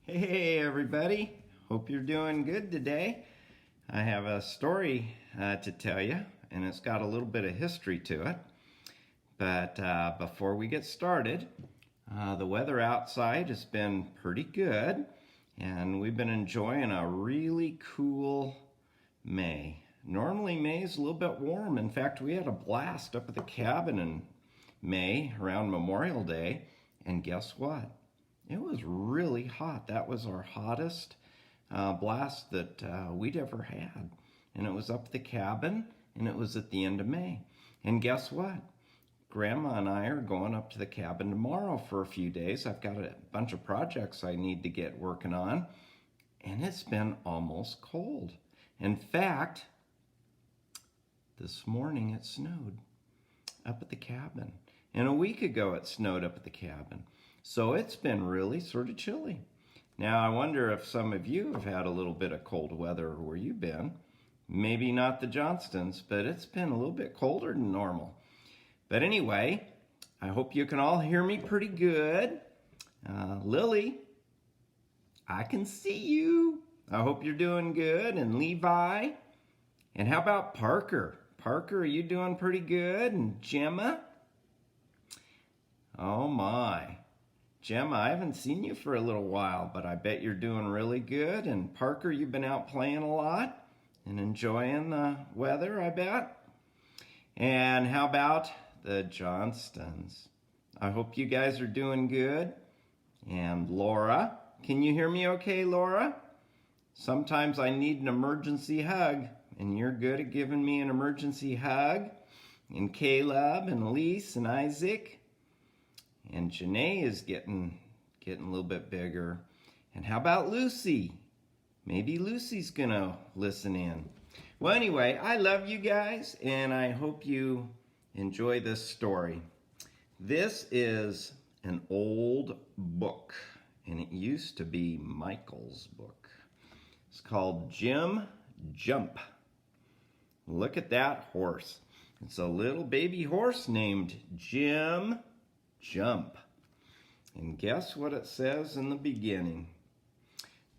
Hey everybody, hope you're doing good today. I have a story to tell you, and it's got a little bit of history to it. But before we get started, the weather outside has been pretty good, and we've been enjoying a really cool May. Normally, May is a little bit warm. In fact, we had a blast up at the cabin in May around Memorial Day, and guess what? It was really hot. That was our hottest blast that we'd ever had. And it was up at the cabin, and it was at the end of May. And guess what? Grandma and I are going up to the cabin tomorrow for a few days. I've got a bunch of projects I need to get working on, and it's been almost cold. In fact, this morning it snowed up at the cabin. And a week ago it snowed up at the cabin. So it's been really sort of chilly. Now I wonder if some of you have had a little bit of cold weather where you've been. Maybe not the Johnstons, but it's been a little bit colder than normal. But anyway, I hope you can all hear me pretty good. Lily, I can see you. I hope you're doing good. And Levi. And how about Parker? Parker, are you doing pretty good? And Gemma? Oh my. Gemma, I haven't seen you for a little while, but I bet you're doing really good. And Parker, you've been out playing a lot and enjoying the weather, I bet. And how about the Johnstons? I hope you guys are doing good. And Laura, can you hear me okay, Laura? Sometimes I need an emergency hug, and you're good at giving me an emergency hug. And Caleb and Elise and Isaac. And Janae is getting a little bit bigger. And how about Lucy? Maybe Lucy's gonna listen in. Well, anyway, I love you guys, and I hope you enjoy this story. This is an old book, and it used to be Michael's book. It's called Jim Jump. Look at that horse. It's a little baby horse named Jim Jump. And guess what it says in the beginning?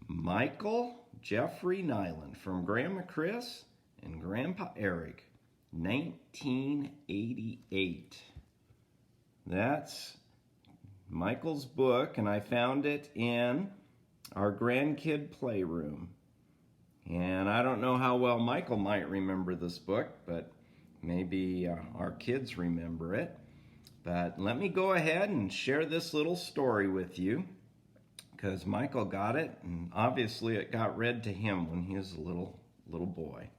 Michael Jeffrey Nyland from Grandma Chris and Grandpa Eric, 1988. That's Michael's book, and I found it in our grandkid playroom. And I don't know how well Michael might remember this book, but maybe our kids remember it. But let me go ahead and share this little story with you, because Michael got it, and obviously it got read to him when he was a little boy.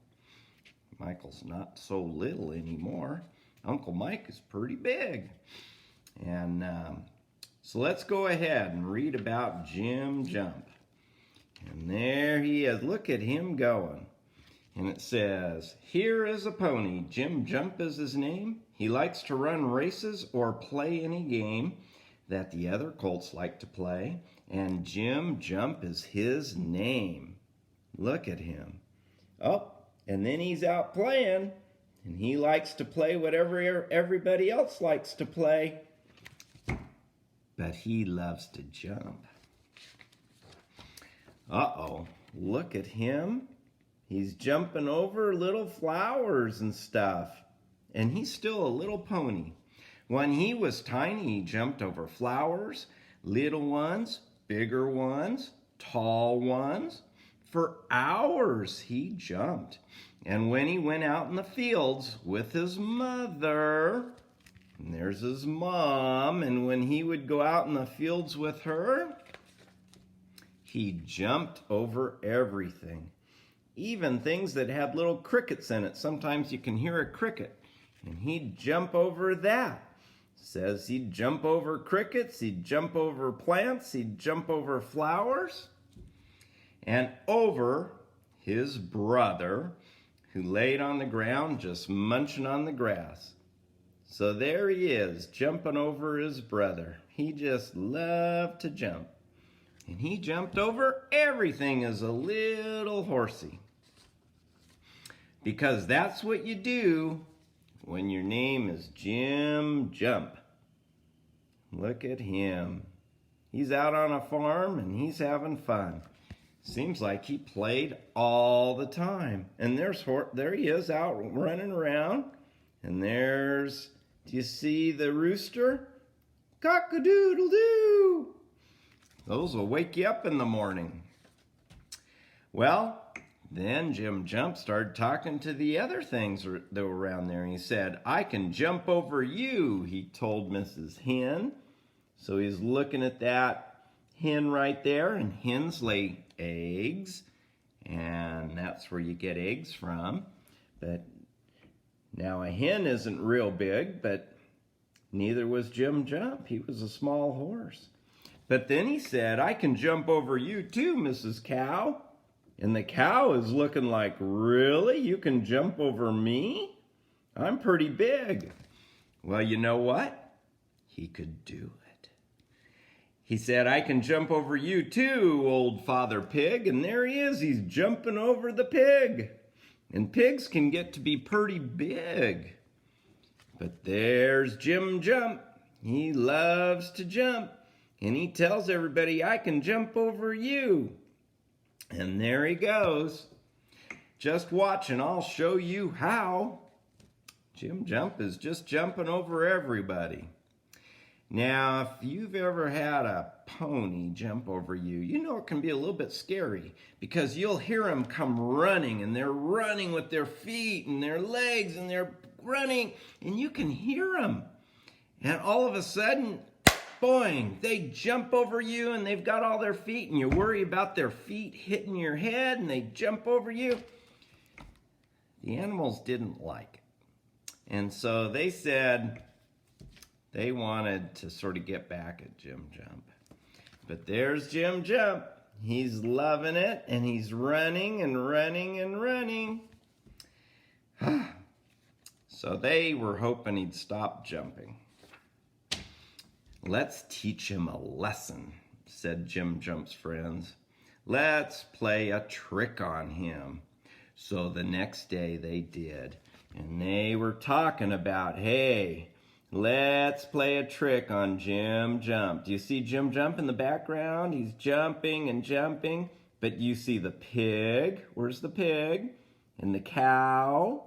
Michael's not so little anymore. Uncle Mike is pretty big. And so let's go ahead and read about Jim Jump. And there he is. Look at him going. And it says, here is a pony. Jim Jump is his name. He likes to run races or play any game that the other colts like to play. And Jim Jump is his name. Look at him. Oh, and then he's out playing. And he likes to play whatever everybody else likes to play. But he loves to jump. Uh-oh, look at him. He's jumping over little flowers and stuff. And he's still a little pony. When he was tiny, he jumped over flowers, little ones, bigger ones, tall ones. For hours he jumped. And when he went out in the fields with his mother, and there's his mom, and when he would go out in the fields with her, he jumped over everything. Even things that had little crickets in it. Sometimes you can hear a cricket, and he'd jump over that. Says he'd jump over crickets, he'd jump over plants, he'd jump over flowers, and over his brother, who laid on the ground just munching on the grass. So there he is, jumping over his brother. He just loved to jump. And he jumped over everything as a little horsey. Because that's what you do when your name is Jim Jump. Look at him. He's out on a farm and he's having fun. Seems like he played all the time. And there he is out running around. And do you see the rooster? Cock-a-doodle-doo. Those will wake you up in the morning. Well, then Jim Jump started talking to the other things that were around there. And he said, I can jump over you, he told Mrs. Hen. So he's looking at that hen right there, and hens lay eggs. And that's where you get eggs from. But now a hen isn't real big, but neither was Jim Jump. He was a small horse. But then he said, I can jump over you too, Mrs. Cow. And the cow is looking like, really? You can jump over me? I'm pretty big. Well, you know what? He could do it. He said, I can jump over you too, old Father Pig. And there he is. He's jumping over the pig. And pigs can get to be pretty big. But there's Jim Jump. He loves to jump. And he tells everybody, I can jump over you. And there he goes. Just watch and I'll show you how. Jim Jump is just jumping over everybody. Now, if you've ever had a pony jump over you, you know it can be a little bit scary because you'll hear them come running, and they're running with their feet and their legs, and they're running, and you can hear them. And all of a sudden, boing, they jump over you, and they've got all their feet, and you worry about their feet hitting your head, and they jump over you. The animals didn't like it. And so they said they wanted to sort of get back at Jim Jump. But there's Jim Jump. He's loving it, and he's running and running and running. So they were hoping he'd stop jumping. Let's teach him a lesson, said Jim Jump's friends. Let's play a trick on him. So the next day they did. And they were talking about, hey, let's play a trick on Jim Jump. Do you see Jim Jump in the background? He's jumping and jumping. But you see the pig. Where's the pig? And the cow.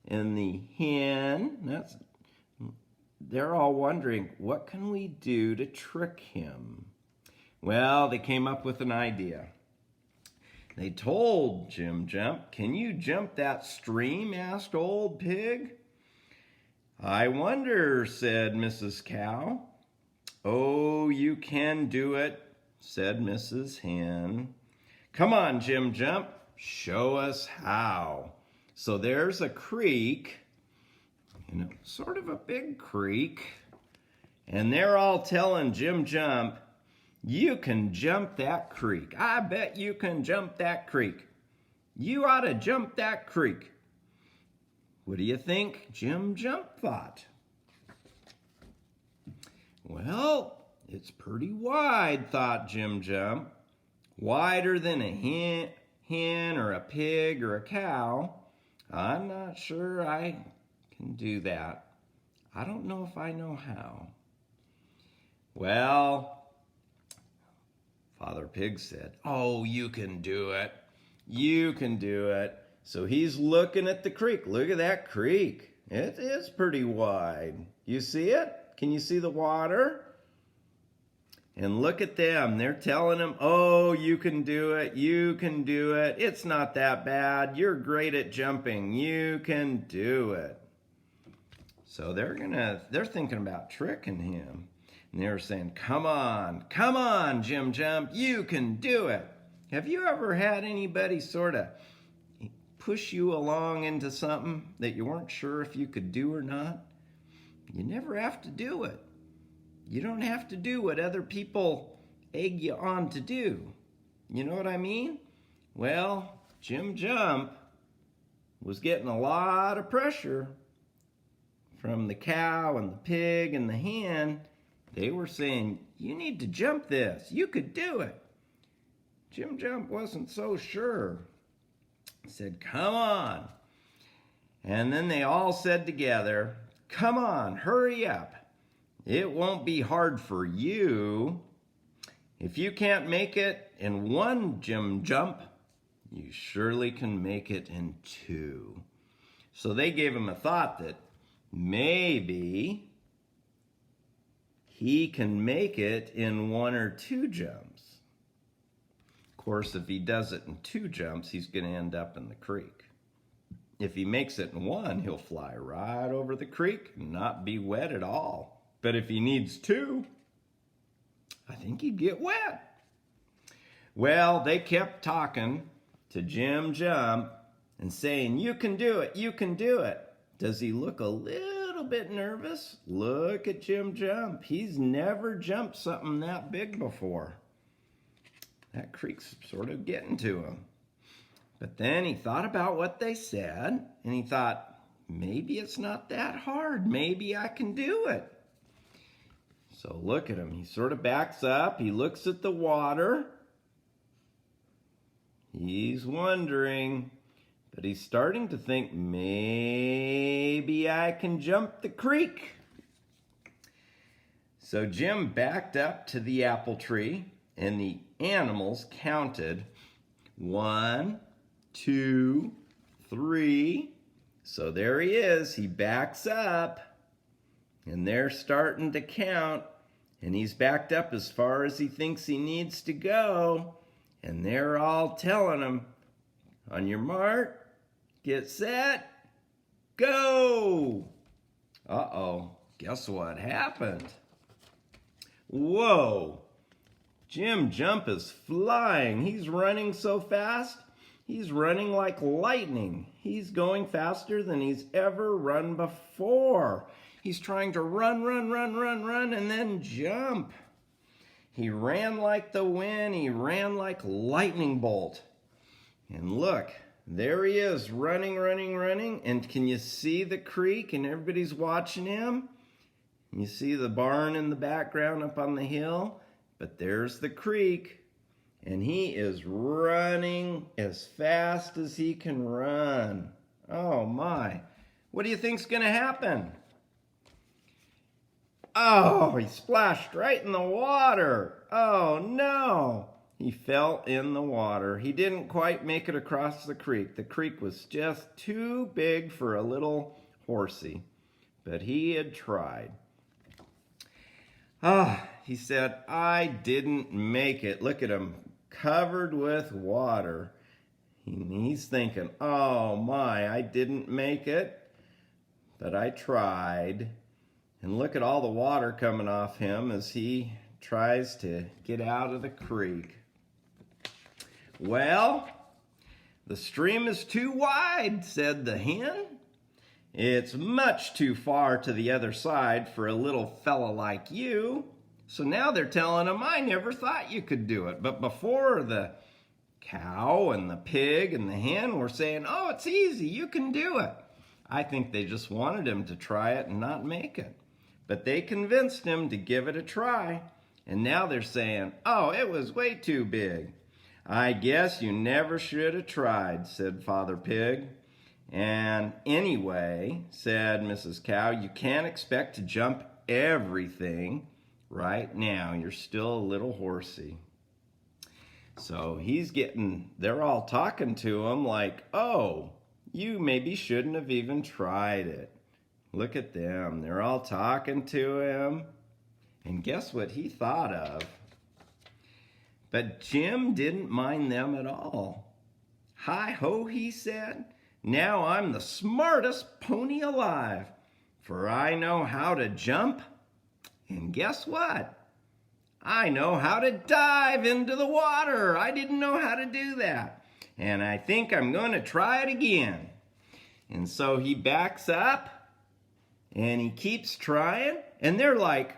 And the hen. They're all wondering, what can we do to trick him? Well, they came up with an idea. They told Jim Jump, can you jump that stream? Asked Old Pig. I wonder, said Mrs. Cow. Oh, you can do it, said Mrs. Hen. Come on, Jim Jump, show us how. So there's a creek, sort of a big creek, and they're all telling Jim Jump, you can jump that creek. I bet you can jump that creek. You ought to jump that creek. What do you think Jim Jump thought? Well, it's pretty wide, thought Jim Jump. Wider than a hen or a pig or a cow. I'm not sure I can do that. I don't know if I know how. Well, Father Pig said, oh, you can do it. You can do it. So he's looking at the creek. Look at that creek. It is pretty wide. You see it? Can you see the water? And look at them. They're telling him, oh, you can do it. You can do it. It's not that bad. You're great at jumping. You can do it. So they're thinking about tricking him. And they were saying, come on, Jim Jump, you can do it. Have you ever had anybody sort of push you along into something that you weren't sure if you could do or not? You never have to do it. You don't have to do what other people egg you on to do. You know what I mean? Well, Jim Jump was getting a lot of pressure from the cow and the pig and the hen. They were saying, you need to jump this. You could do it. Jim Jump wasn't so sure. He said, come on. And then they all said together, come on, hurry up. It won't be hard for you. If you can't make it in one Jim jump, you surely can make it in two. So they gave him a thought that maybe he can make it in one or two jumps. Of course, if he does it in two jumps, he's going to end up in the creek. If he makes it in one, he'll fly right over the creek and not be wet at all. But if he needs two, I think he'd get wet. Well, they kept talking to Jim Jump and saying, "You can do it, you can do it." Does he look a little bit nervous? Look at Jim Jump. He's never jumped something that big before. That creek's sort of getting to him. But then he thought about what they said, and he thought, maybe it's not that hard. Maybe I can do it. So look at him. He sort of backs up. He looks at the water. He's wondering, but he's starting to think, maybe I can jump the creek. So Jim backed up to the apple tree, and the animals counted 1, 2, 3. So there he is. He backs up, and they're starting to count, and he's backed up as far as he thinks he needs to go, and they're all telling him, on your mark, get set, go. Uh-oh, guess what happened? Whoa, Jim Jump is flying. He's running so fast. He's running like lightning. He's going faster than he's ever run before. He's trying to run, and then jump. He ran like the wind. He ran like lightning bolt. And look, there he is, running. And can you see the creek? And everybody's watching him. You see the barn in the background up on the hill. But there's the creek. And he is running as fast as he can run. Oh my. What do you think's going to happen? Oh, he splashed right in the water. Oh no. He fell in the water. He didn't quite make it across the creek. The creek was just too big for a little horsey. But he had tried. He said, I didn't make it. Look at him, covered with water. He's thinking, oh my, I didn't make it, but I tried. And look at all the water coming off him as he tries to get out of the creek. Well, the stream is too wide, said the hen. It's much too far to the other side for a little fella like you. So now they're telling him, I never thought you could do it. But before, the cow and the pig and the hen were saying, oh, it's easy, you can do it. I think they just wanted him to try it and not make it. But they convinced him to give it a try. And now they're saying, oh, it was way too big. I guess you never should have tried, said Father Pig. And anyway, said Mrs. Cow, you can't expect to jump everything right now. You're still a little horsey. So they're all talking to him like, oh, you maybe shouldn't have even tried it. Look at them. They're all talking to him. And guess what he thought of? But Jim didn't mind them at all. Hi-ho, he said. Now I'm the smartest pony alive, for I know how to jump. And guess what? I know how to dive into the water. I didn't know how to do that. And I think I'm going to try it again. And so he backs up and he keeps trying. And they're like,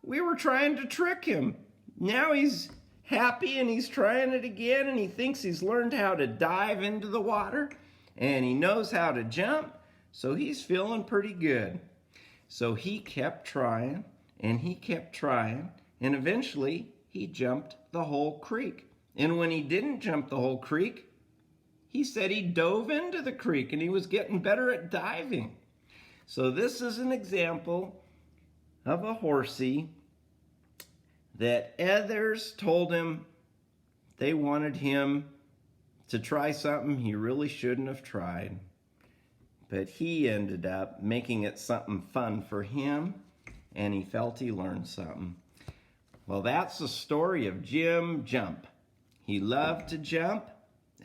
we were trying to trick him. Now he's happy and he's trying it again. And he thinks he's learned how to dive into the water. And he knows how to jump. So he's feeling pretty good. So he kept trying and he kept trying. And eventually, he jumped the whole creek. And when he didn't jump the whole creek, he said he dove into the creek and he was getting better at diving. So this is an example of a horsey that others told him they wanted him to try something he really shouldn't have tried. But he ended up making it something fun for him, and he felt he learned something. Well, that's the story of Jim Jump. He loved to jump,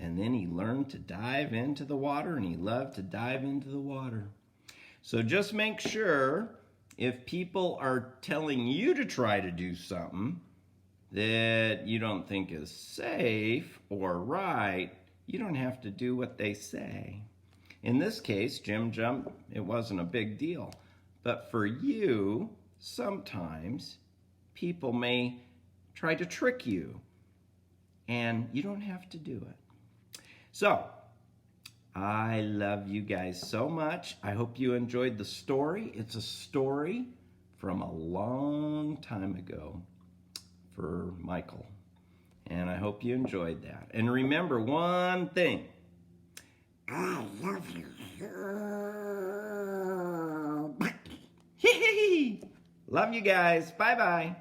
and then he learned to dive into the water, and he loved to dive into the water. So just make sure if people are telling you to try to do something that you don't think is safe or right, you don't have to do what they say. In this case, Jim Jump, it wasn't a big deal. But for you, sometimes people may try to trick you, and you don't have to do it. So, I love you guys so much. I hope you enjoyed the story. It's a story from a long time ago for Michael. And I hope you enjoyed that. And remember one thing. I love you so much. Love you guys. Bye-bye.